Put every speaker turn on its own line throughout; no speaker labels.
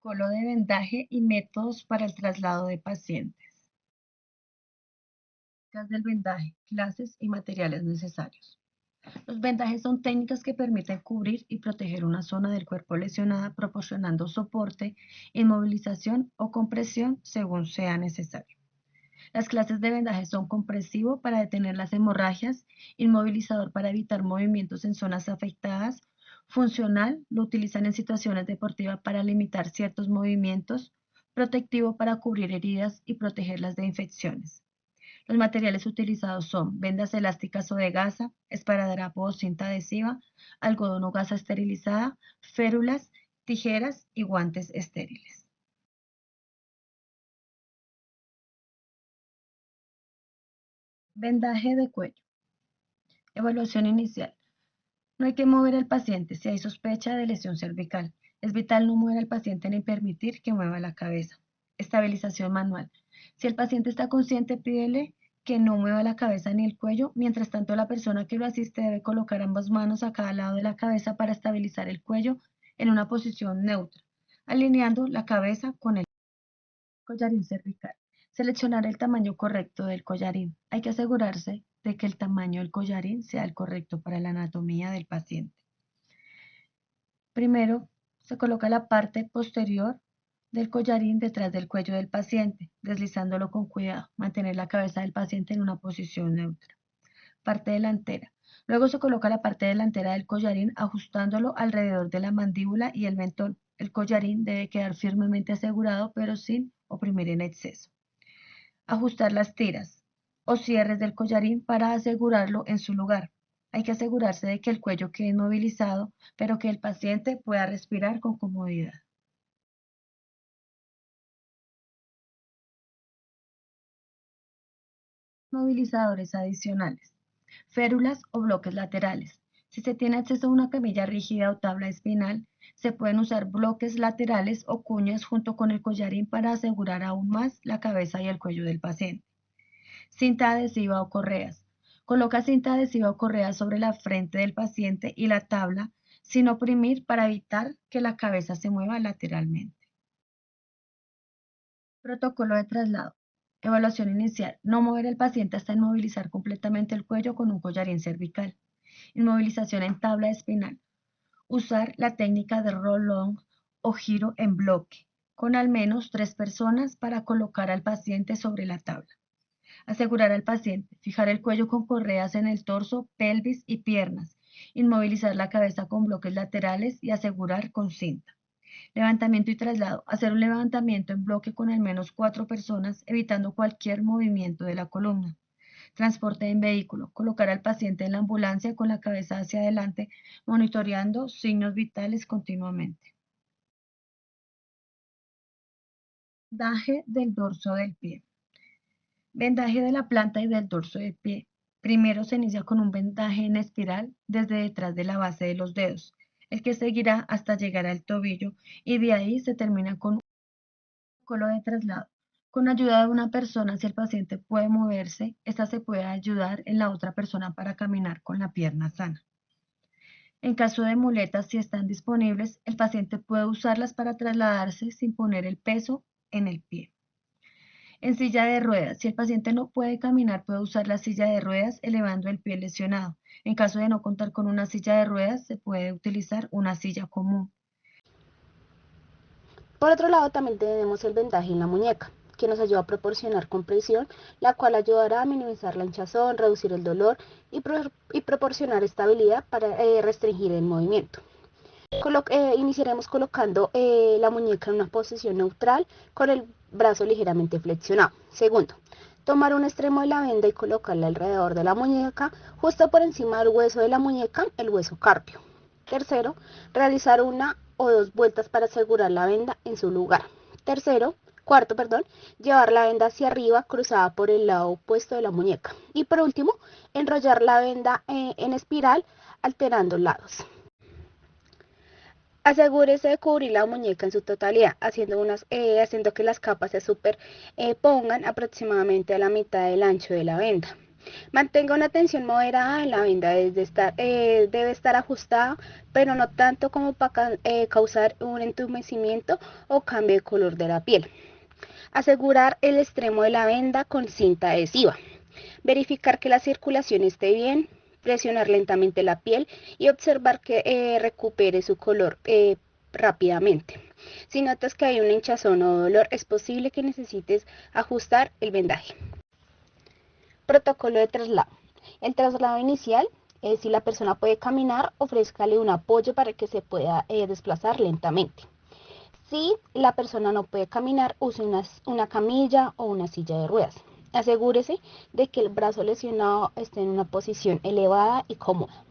Protocolo de vendaje y métodos para el traslado de pacientes. Técnicas del vendaje, clases y materiales necesarios. Los vendajes son técnicas que permiten cubrir y proteger una zona del cuerpo lesionada proporcionando soporte, inmovilización o compresión según sea necesario. Las clases de vendaje son compresivo para detener las hemorragias, inmovilizador para evitar movimientos en zonas afectadas, funcional, lo utilizan en situaciones deportivas para limitar ciertos movimientos, protectivo para cubrir heridas y protegerlas de infecciones. Los materiales utilizados son vendas elásticas o de gasa, esparadrapo o cinta adhesiva, algodón o gasa esterilizada, férulas, tijeras y guantes estériles. Vendaje de cuello. Evaluación inicial. No hay que mover al paciente si hay sospecha de lesión cervical. Es vital no mover al paciente ni permitir que mueva la cabeza. Estabilización manual. Si el paciente está consciente, pídele que no mueva la cabeza ni el cuello. Mientras tanto, la persona que lo asiste debe colocar ambas manos a cada lado de la cabeza para estabilizar el cuello en una posición neutra, alineando la cabeza con el collarín cervical. Seleccionar el tamaño correcto del collarín. Hay que asegurarse de que el tamaño del collarín sea el correcto para la anatomía del paciente. Primero, se coloca la parte posterior del collarín detrás del cuello del paciente, deslizándolo con cuidado. Mantener la cabeza del paciente en una posición neutra. Parte delantera. Luego se coloca la parte delantera del collarín ajustándolo alrededor de la mandíbula y el mentón. El collarín debe quedar firmemente asegurado pero sin oprimir en exceso. Ajustar las tiras o cierres del collarín para asegurarlo en su lugar. Hay que asegurarse de que el cuello quede inmovilizado, pero que el paciente pueda respirar con comodidad. Movilizadores adicionales. Férulas o bloques laterales. Si se tiene acceso a una camilla rígida o tabla espinal, se pueden usar bloques laterales o cuñas junto con el collarín para asegurar aún más la cabeza y el cuello del paciente. Cinta adhesiva o correas. Coloca cinta adhesiva o correa sobre la frente del paciente y la tabla sin oprimir para evitar que la cabeza se mueva lateralmente. Protocolo de traslado. Evaluación inicial. No mover al paciente hasta inmovilizar completamente el cuello con un collarín cervical. Inmovilización en tabla espinal. Usar la técnica de roll-on o giro en bloque, con al menos 3 personas para colocar al paciente sobre la tabla. Asegurar al paciente. Fijar el cuello con correas en el torso, pelvis y piernas. Inmovilizar la cabeza con bloques laterales y asegurar con cinta. Levantamiento y traslado. Hacer un levantamiento en bloque con al menos 4 personas, evitando cualquier movimiento de la columna. Transporte en vehículo. Colocar al paciente en la ambulancia con la cabeza hacia adelante, monitoreando signos vitales continuamente. Vendaje del dorso del pie. Vendaje de la planta y del dorso del pie. Primero se inicia con un vendaje en espiral desde detrás de la base de los dedos, el que seguirá hasta llegar al tobillo y de ahí se termina con un protocolo de traslado. Con ayuda de una persona, si el paciente puede moverse, esta se puede ayudar en la otra persona para caminar con la pierna sana. En caso de muletas, si están disponibles, el paciente puede usarlas para trasladarse sin poner el peso en el pie. En silla de ruedas, si el paciente no puede caminar, puede usar la silla de ruedas elevando el pie lesionado. En caso de no contar con una silla de ruedas, se puede utilizar una silla común.
Por otro lado, también tenemos el vendaje en la muñeca, que nos ayuda a proporcionar compresión, la cual ayudará a minimizar la hinchazón, reducir el dolor y proporcionar estabilidad para restringir el movimiento. Iniciaremos colocando la muñeca en una posición neutral con el brazo ligeramente flexionado. Segundo, tomar un extremo de la venda y colocarla alrededor de la muñeca, justo por encima del hueso de la muñeca, el hueso carpio. Tercero, realizar una o 2 vueltas para asegurar la venda en su lugar. Cuarto, llevar la venda hacia arriba cruzada por el lado opuesto de la muñeca. Y por último, enrollar la venda en espiral alternando lados. Asegúrese de cubrir la muñeca en su totalidad, haciendo que las capas se superpongan aproximadamente a la mitad del ancho de la venda. Mantenga una tensión moderada en la venda, debe estar ajustada, pero no tanto como para causar un entumecimiento o cambio de color de la piel. Asegurar el extremo de la venda con cinta adhesiva. Verificar que la circulación esté bien, presionar lentamente la piel y observar que recupere su color rápidamente. Si notas que hay una hinchazón o dolor, es posible que necesites ajustar el vendaje. Protocolo de traslado. El traslado inicial, si la persona puede caminar, ofrézcale un apoyo para que se pueda desplazar lentamente. Si la persona no puede caminar, use una camilla o una silla de ruedas. Asegúrese de que el brazo lesionado esté en una posición elevada y cómoda.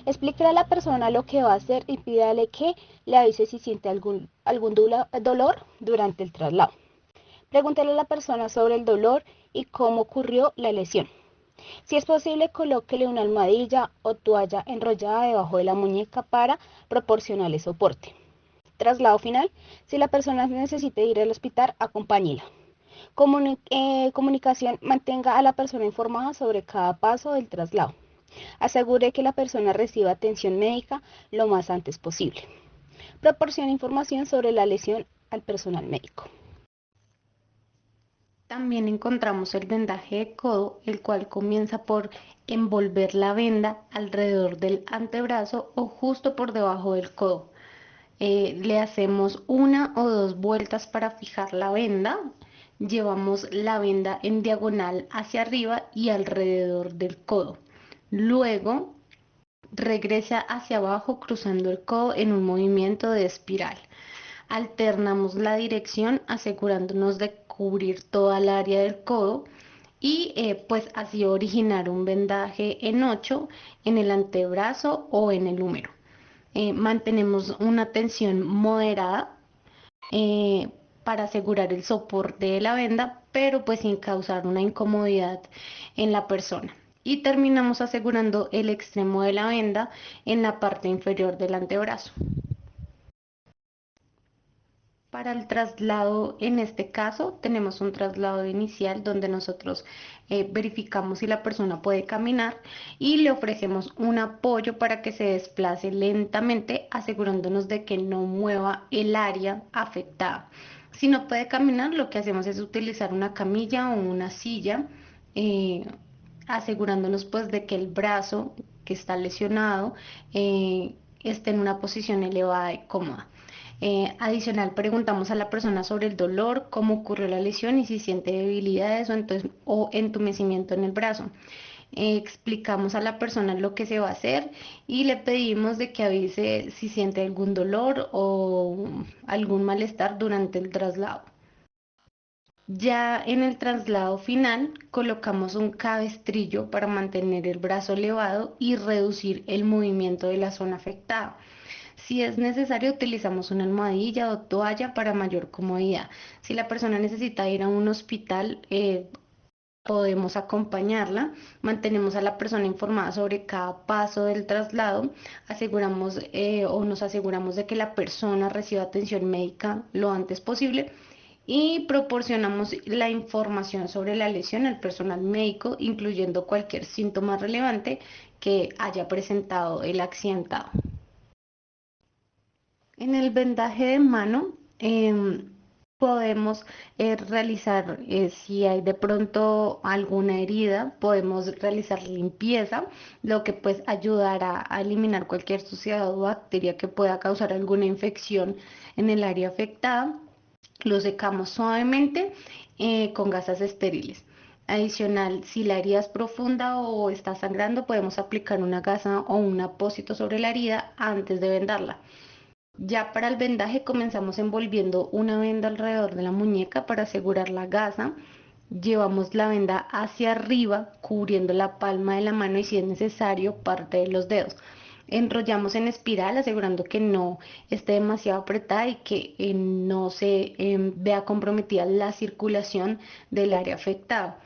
Explíquele a la persona lo que va a hacer y pídale que le avise si siente algún dolor durante el traslado. Pregúntele a la persona sobre el dolor y cómo ocurrió la lesión. Si es posible, colóquele una almohadilla o toalla enrollada debajo de la muñeca para proporcionarle soporte. Traslado final. Si la persona necesita ir al hospital, acompáñela. Comunicación. Mantenga a la persona informada sobre cada paso del traslado. Asegure que la persona reciba atención médica lo más antes posible. Proporcione información sobre la lesión al personal médico.
También encontramos el vendaje de codo, el cual comienza por envolver la venda alrededor del antebrazo o justo por debajo del codo. Le hacemos una o dos vueltas para fijar la venda. Llevamos la venda en diagonal hacia arriba y alrededor del codo. Luego regresa hacia abajo cruzando el codo en un movimiento de espiral. Alternamos la dirección asegurándonos de cubrir toda el área del codo y pues así originar un vendaje en 8 en el antebrazo o en el húmero. Mantenemos una tensión moderada eh, para asegurar el soporte de la venda, pero pues sin causar una incomodidad en la persona. Y terminamos asegurando el extremo de la venda en la parte inferior del antebrazo. Para el traslado, en este caso, tenemos un traslado inicial donde nosotros verificamos si la persona puede caminar y le ofrecemos un apoyo para que se desplace lentamente, asegurándonos de que no mueva el área afectada. Si no puede caminar, lo que hacemos es utilizar una camilla o una silla, eh, asegurándonos pues de que el brazo que está lesionado esté en una posición elevada y cómoda. Adicional, preguntamos a la persona sobre el dolor, cómo ocurrió la lesión y si siente debilidades o entumecimiento en el brazo. Explicamos a la persona lo que se va a hacer y le pedimos de que avise si siente algún dolor o algún malestar durante el traslado. Ya en el traslado final colocamos un cabestrillo para mantener el brazo elevado y reducir el movimiento de la zona afectada. Si es necesario, utilizamos una almohadilla o toalla para mayor comodidad. Si la persona necesita ir a un hospital, podemos acompañarla, mantenemos a la persona informada sobre cada paso del traslado, aseguramos o nos aseguramos de que la persona reciba atención médica lo antes posible y proporcionamos la información sobre la lesión al personal médico, incluyendo cualquier síntoma relevante que haya presentado el accidentado. En el vendaje de mano podemos realizar, si hay de pronto alguna herida, podemos realizar limpieza, lo que pues ayudará a eliminar cualquier suciedad o bacteria que pueda causar alguna infección en el área afectada. Lo secamos suavemente con gasas estériles. Adicional, si la herida es profunda o está sangrando, podemos aplicar una gasa o un apósito sobre la herida antes de vendarla. Ya para el vendaje comenzamos envolviendo una venda alrededor de la muñeca para asegurar la gasa. Llevamos la venda hacia arriba, cubriendo la palma de la mano y si es necesario, parte de los dedos. Enrollamos en espiral, asegurando que no esté demasiado apretada y que no se vea comprometida la circulación del área afectada.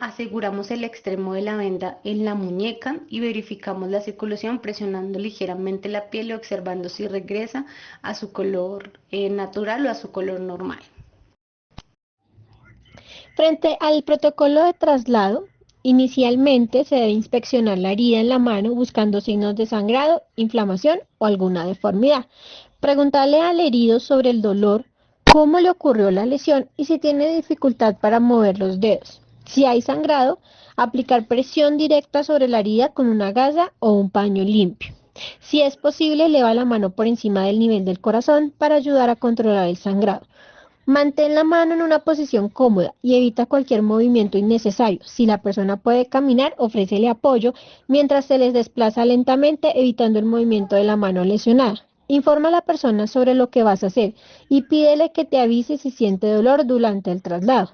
Aseguramos el extremo de la venda en la muñeca y verificamos la circulación presionando ligeramente la piel y observando si regresa a su color natural o a su color normal.
Frente al protocolo de traslado,
Inicialmente se debe inspeccionar la herida en la mano buscando signos de sangrado, inflamación o alguna deformidad. Preguntarle al herido sobre el dolor, cómo le ocurrió la lesión y si tiene dificultad para mover los dedos. Si hay sangrado, aplicar presión directa sobre la herida con una gasa o un paño limpio. Si es posible, eleva la mano por encima del nivel del corazón para ayudar a controlar el sangrado. Mantén la mano en una posición cómoda y evita cualquier movimiento innecesario. Si la persona puede caminar, ofrécele apoyo mientras se les desplaza lentamente, evitando el movimiento de la mano lesionada. Informa a la persona sobre lo que vas a hacer y pídele que te avise si siente dolor durante el traslado.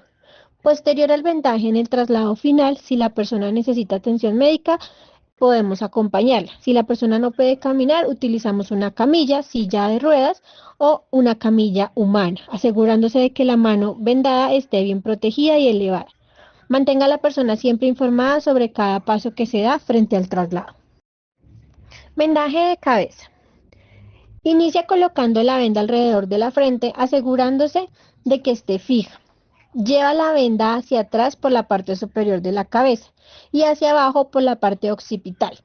Posterior al vendaje en el traslado final, si la persona necesita atención médica, podemos acompañarla. Si la persona no puede caminar, utilizamos una camilla, silla de ruedas o una camilla humana, asegurándose de que la mano vendada esté bien protegida y elevada. Mantenga a la persona siempre informada sobre cada paso que se da frente al traslado. Vendaje de cabeza. Inicia colocando la venda alrededor de la frente, asegurándose de que esté fija. Lleva la venda hacia atrás por la parte superior de la cabeza y hacia abajo por la parte occipital.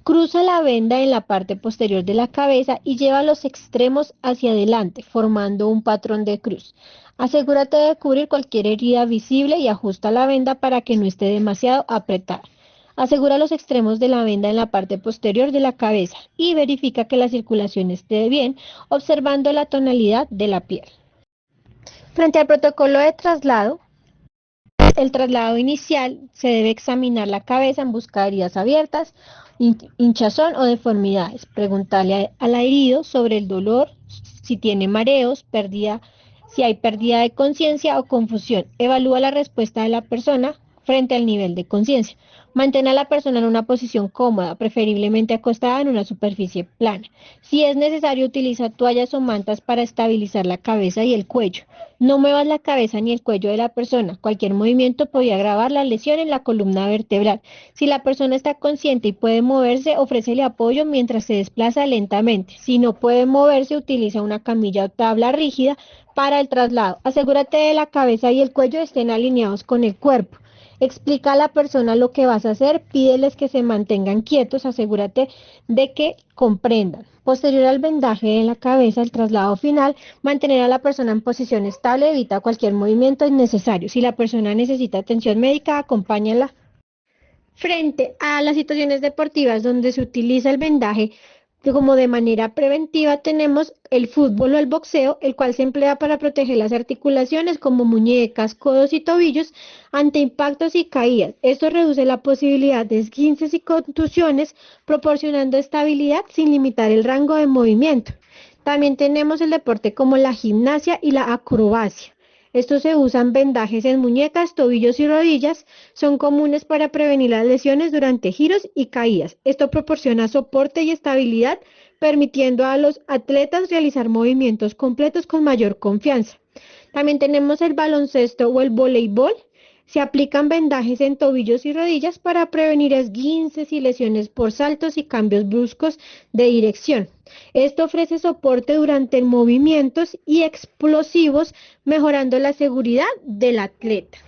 Cruza la venda en la parte posterior de la cabeza y lleva los extremos hacia adelante, formando un patrón de cruz. Asegúrate de cubrir cualquier herida visible y ajusta la venda para que no esté demasiado apretada. Asegura los extremos de la venda en la parte posterior de la cabeza y verifica que la circulación esté bien, observando la tonalidad de la piel. Frente al protocolo de traslado, el traslado inicial se debe examinar la cabeza en busca de heridas abiertas, hinchazón o deformidades. Preguntarle al herido sobre el dolor, si tiene mareos, si hay pérdida de conciencia o confusión. Evalúa la respuesta de la persona frente al nivel de conciencia. Mantén a la persona en una posición cómoda, preferiblemente acostada en una superficie plana. Si es necesario, utiliza toallas o mantas para estabilizar la cabeza y el cuello. No muevas la cabeza ni el cuello de la persona. Cualquier movimiento podría agravar la lesión en la columna vertebral. Si la persona está consciente y puede moverse, ofrécele apoyo mientras se desplaza lentamente. Si no puede moverse, utiliza una camilla o tabla rígida para el traslado. Asegúrate de que la cabeza y el cuello estén alineados con el cuerpo. Explica a la persona lo que vas a hacer, pídeles que se mantengan quietos, asegúrate de que comprendan. Posterior al vendaje en la cabeza, el traslado final, mantener a la persona en posición estable, evita cualquier movimiento innecesario. Si la persona necesita atención médica, acompáñala. Frente a las situaciones deportivas donde se utiliza el vendaje, como de manera preventiva tenemos el fútbol o el boxeo, el cual se emplea para proteger las articulaciones como muñecas, codos y tobillos ante impactos y caídas. Esto reduce la posibilidad de esguinces y contusiones, proporcionando estabilidad sin limitar el rango de movimiento. También tenemos el deporte como la gimnasia y la acrobacia. Estos se usan vendajes en muñecas, tobillos y rodillas. Son comunes para prevenir las lesiones durante giros y caídas. Esto proporciona soporte y estabilidad, permitiendo a los atletas realizar movimientos completos con mayor confianza. También tenemos el baloncesto o el voleibol. Se aplican vendajes en tobillos y rodillas para prevenir esguinces y lesiones por saltos y cambios bruscos de dirección. Esto ofrece soporte durante movimientos y explosivos, mejorando la seguridad del atleta.